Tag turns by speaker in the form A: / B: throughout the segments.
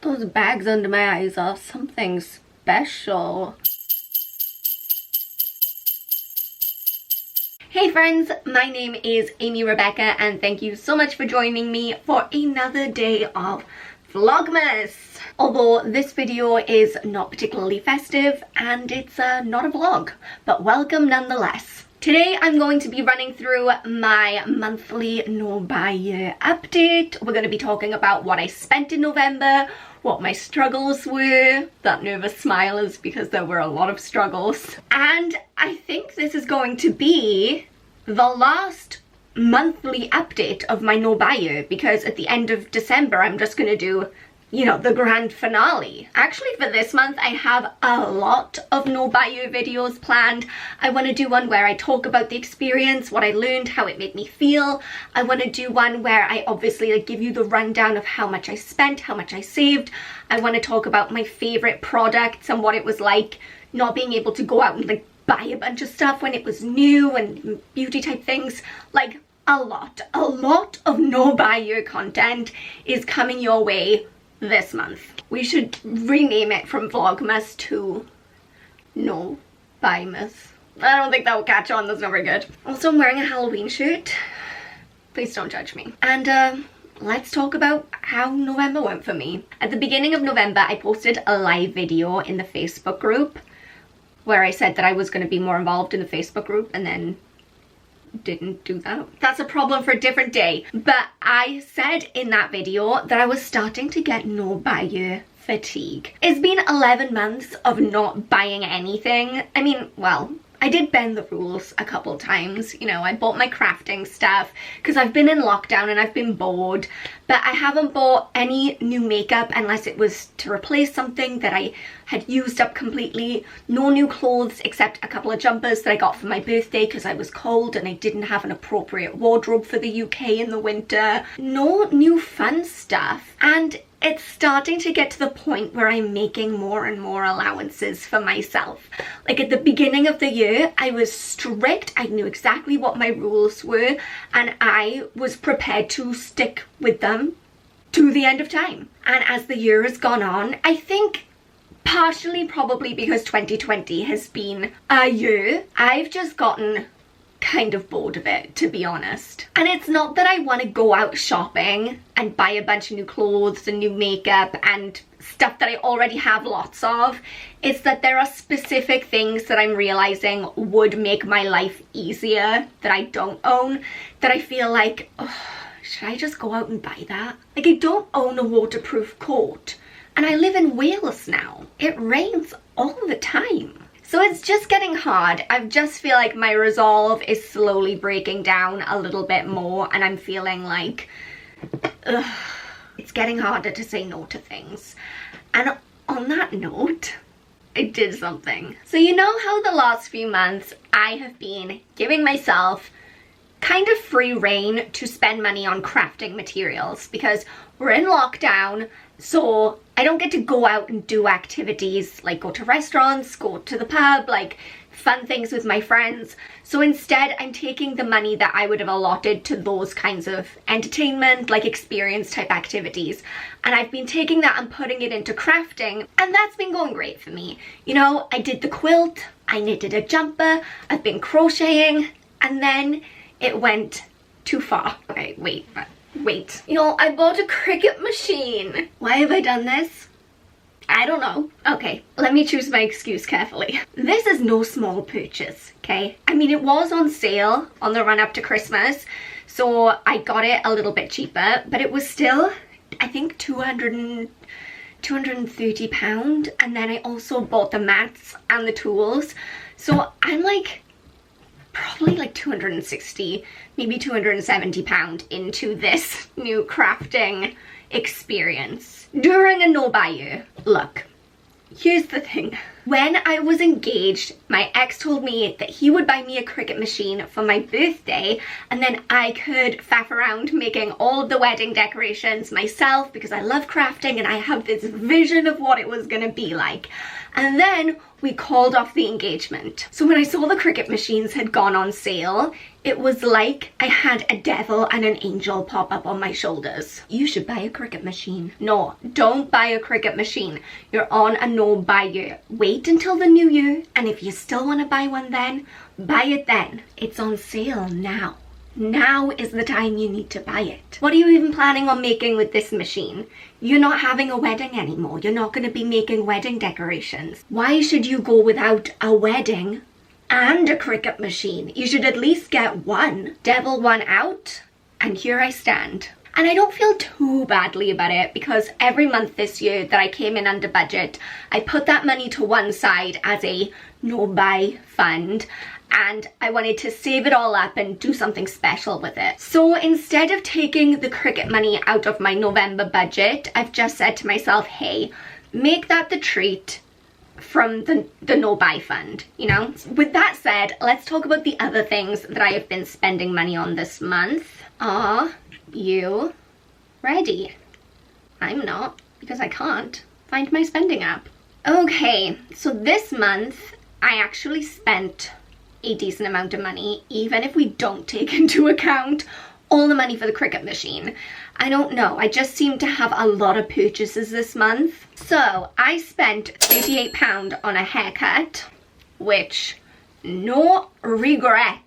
A: Those bags under my eyes are something special. Hey friends, my name is Aimee Rebecca and thank you so much for joining me for another day of Vlogmas. Although this video is not particularly festive and it's not a vlog, but welcome nonetheless. Today I'm going to be running through my monthly no buy year update. We're going to be talking about what I spent in November, what my struggles were. That nervous smile is because there were a lot of struggles. And I think this is going to be the last monthly update of my no buy year, because at the end of December I'm just going to do, you know, the grand finale. Actually, for this month I have a lot of no buy year videos planned. I want to do one where I talk about the experience, what I learned, how it made me feel. I want to do one where I obviously give you the rundown of how much I spent, how much I saved. I want to talk about my favorite products and what it was like not being able to go out and buy a bunch of stuff when it was new and beauty type things. Like a lot of no buy year content is coming your way this month. We should rename it from Vlogmas to No Buymas. I don't think that will catch on. That's not very good. Also, I'm wearing a Halloween shirt. Please don't judge me. And let's talk about how November went for me. At the beginning of November, I posted a live video in the Facebook group where I said that I was going to be more involved in the Facebook group and then didn't do that. That's a problem for a different day. But I said in that video that I was starting to get no buy year fatigue. It's been 11 months of not buying anything. I mean, well, I did bend the rules a couple times. You know, I bought my crafting stuff because I've been in lockdown and I've been bored, but I haven't bought any new makeup unless it was to replace something that I had used up completely. No new clothes except a couple of jumpers that I got for my birthday because I was cold and I didn't have an appropriate wardrobe for the UK in the winter. No new fun stuff. And it's starting to get to the point where I'm making more and more allowances for myself. Like at the beginning of the year, I was strict. I knew exactly what my rules were and I was prepared to stick with them to the end of time. And as the year has gone on, I think partially probably because 2020 has been a year, I've just gotten kind of bored of it, to be honest. And it's not that I want to go out shopping and buy a bunch of new clothes and new makeup and stuff that I already have lots of. It's that there are specific things that I'm realizing would make my life easier that I don't own, that I feel like, oh, should I just go out and buy that? Like, I don't own a waterproof coat and I live in Wales now. It rains all the time. So it's just getting hard. I just feel like my resolve is slowly breaking down a little bit more and I'm feeling like, it's getting harder to say no to things. And on that note, I did something. So you know how the last few months I have been giving myself kind of free rein to spend money on crafting materials because we're in lockdown, so I don't get to go out and do activities like go to restaurants, go to the pub, like fun things with my friends. So instead I'm taking the money that I would have allotted to those kinds of entertainment, like experience type activities, and I've been taking that and putting it into crafting, and that's been going great for me. You know, I did the quilt, I knitted a jumper, I've been crocheting, and then it went too far. Okay, wait. You know, I bought a Cricut machine. Why have I done this? I don't know. Okay, let me choose my excuse carefully. This is no small purchase, okay? I mean, it was on sale on the run up to Christmas, so I got it a little bit cheaper, but it was still, I think, £230. And then I also bought the mats and the tools. So I'm like, probably like 260, maybe £270 into this new crafting experience during a no buy year. Look, here's the thing. When I was engaged, my ex told me that he would buy me a Cricut machine for my birthday and then I could faff around making all of the wedding decorations myself because I love crafting and I have this vision of what it was gonna be like. And then we called off the engagement. So when I saw the Cricut machines had gone on sale, It was like I had a devil and an angel pop up on my shoulders. You should buy a Cricut machine. No, don't buy a Cricut machine. You're on a no buy year. Wait until the new year, and if you still want to buy one then, buy it then. It's on sale now. Now is the time you need to buy it. What are you even planning on making with this machine? You're not having a wedding anymore. You're not going to be making wedding decorations. Why should you go without a wedding and a Cricut machine? You should at least get one. Devil one out, and here I stand. And I don't feel too badly about it, because every month this year that I came in under budget, I put that money to one side as a no-buy fund, and I wanted to save it all up and do something special with it. So instead of taking the Cricut money out of my November budget, I've just said to myself, hey, make that the treat from the no-buy fund, you know? With that said, let's talk about the other things that I have been spending money on this month. Are you ready? I'm not, because I can't find my spending app. Okay, so this month I actually spent a decent amount of money, even if we don't take into account all the money for the Cricut machine. I don't know, I just seem to have a lot of purchases this month. So I spent £38 on a haircut, which no regrets.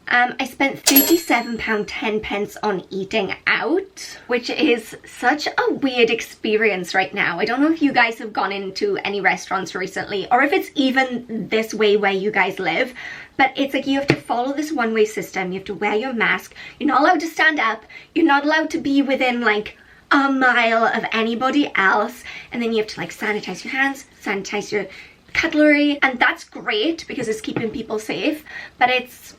A: I spent £37.10 on eating out, which is such a weird experience right now. I don't know if you guys have gone into any restaurants recently, or if it's even this way where you guys live, but it's like you have to follow this one-way system. You have to wear your mask. You're not allowed to stand up. You're not allowed to be within like a mile of anybody else. And then you have to like sanitize your hands, sanitize your cutlery. And that's great because it's keeping people safe, but it's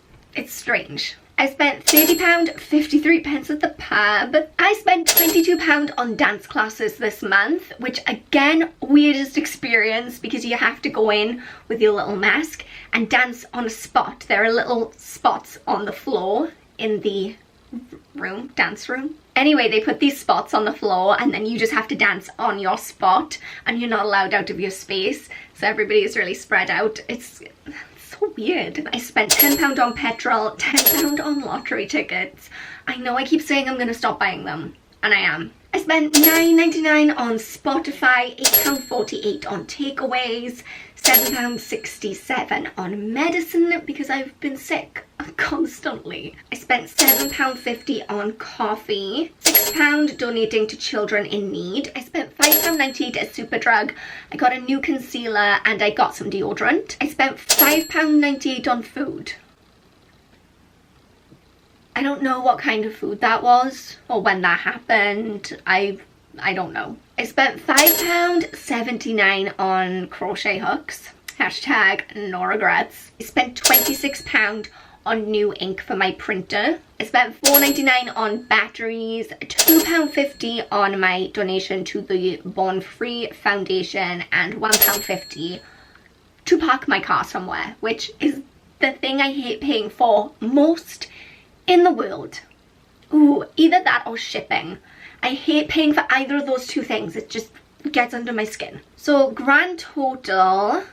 A: strange. I spent £30, 53 pence at the pub. I spent £22 on dance classes this month, which again, weirdest experience because you have to go in with your little mask and dance on a spot. There are little spots on the floor in the dance room. Anyway, they put these spots on the floor and then you just have to dance on your spot and you're not allowed out of your space. So everybody is really spread out. It's so weird. I spent £10 on petrol, £10 on lottery tickets. I know I keep saying I'm gonna stop buying them, and I am. I spent £9.99 on Spotify, £8.48 on takeaways, £7.67 on medicine because I've been sick constantly. I spent £7.50 on coffee, £6 donating to children in need. I spent £5.98 at Superdrug. I got a new concealer and I got some deodorant. I spent £5.98 on food. I don't know what kind of food that was or when that happened. I don't know. I spent £5.79 on crochet hooks. Hashtag no regrets. I spent £26 on new ink for my printer. I spent £4.99 on batteries, £2.50 on my donation to the Born Free Foundation, and £1.50 to park my car somewhere, which is the thing I hate paying for most in the world. Ooh, either that or shipping. I hate paying for either of those two things. It just gets under my skin. So grand total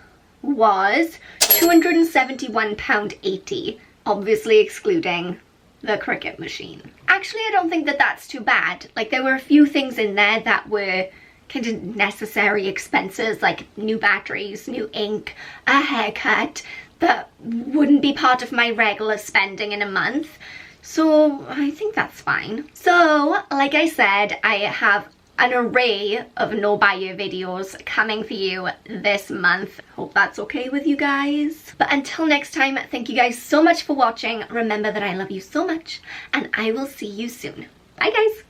A: was £271.80, obviously excluding the Cricut machine. Actually, I don't think that that's too bad. Like, there were a few things in there that were kind of necessary expenses, like new batteries, new ink, a haircut, that wouldn't be part of my regular spending in a month. So I think that's fine. So like I said, I have an array of no buy year videos coming for you this month. Hope that's okay with you guys. But until next time, thank you guys so much for watching. Remember that I love you so much and I will see you soon. Bye guys.